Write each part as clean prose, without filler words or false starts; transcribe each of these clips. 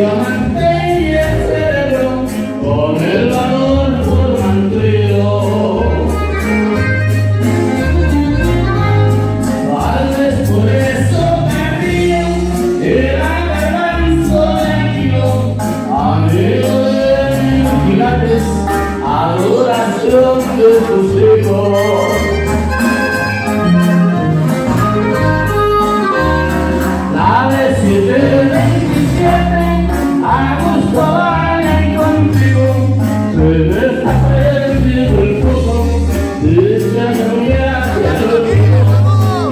diamante y el cerebro con el valor por mantenido. Tal vez por eso me río y la garbanzo de aquilo, amigo de mis gigantes, adoración de tus hijos. La de 727 a gusto valen contigo, se desaparecido el foco de esta novia que lo digo,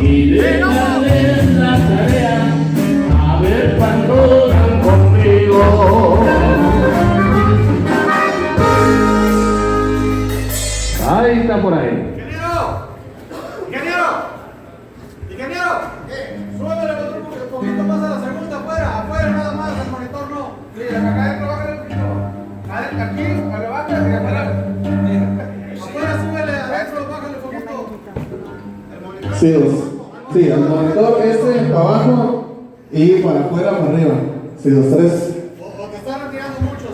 y déjales la tarea a ver cuánto dan conmigo. Ahí está por ahí. Súbele un poquito más a la segunda, afuera nada más, el monitor no. Sí, acá adentro bájale un poquito. Adentro, aquí, me lo bajas y afuera. Afuera súbele, adentro bájale un poquito. El monitor. Sí, el monitor para abajo y para afuera, para arriba. Sí, los tres. O te está retirando mucho,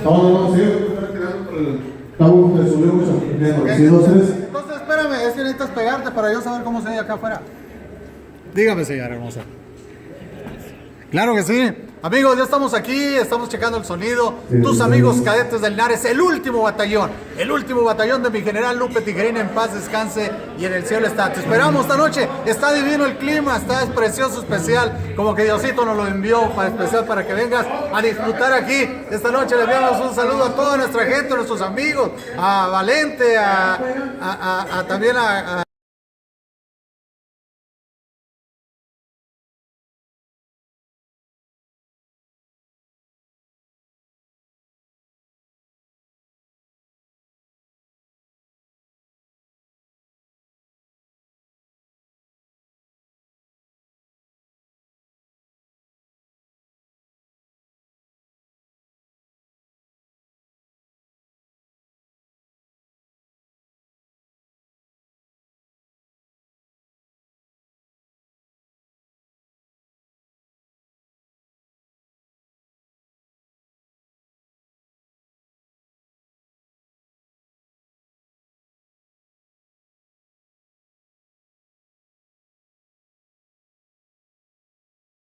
No, sí, me está retirando por el cabo, me subió mucho. Bien, sí, dos, tres. Entonces espérame, es que necesitas pegarte para yo saber cómo se ve acá afuera. Dígame, señora hermosa. Claro que sí. Amigos, ya estamos aquí, estamos checando el sonido. Tus amigos cadetes del Linares, el último batallón de mi general Lupe Tijerina, en paz descanse y en el cielo está. Te esperamos esta noche, está divino el clima, está precioso, especial, como que Diosito nos lo envió para especial para que vengas a disfrutar aquí. Esta noche le enviamos un saludo a toda nuestra gente, a nuestros amigos, a Valente, también a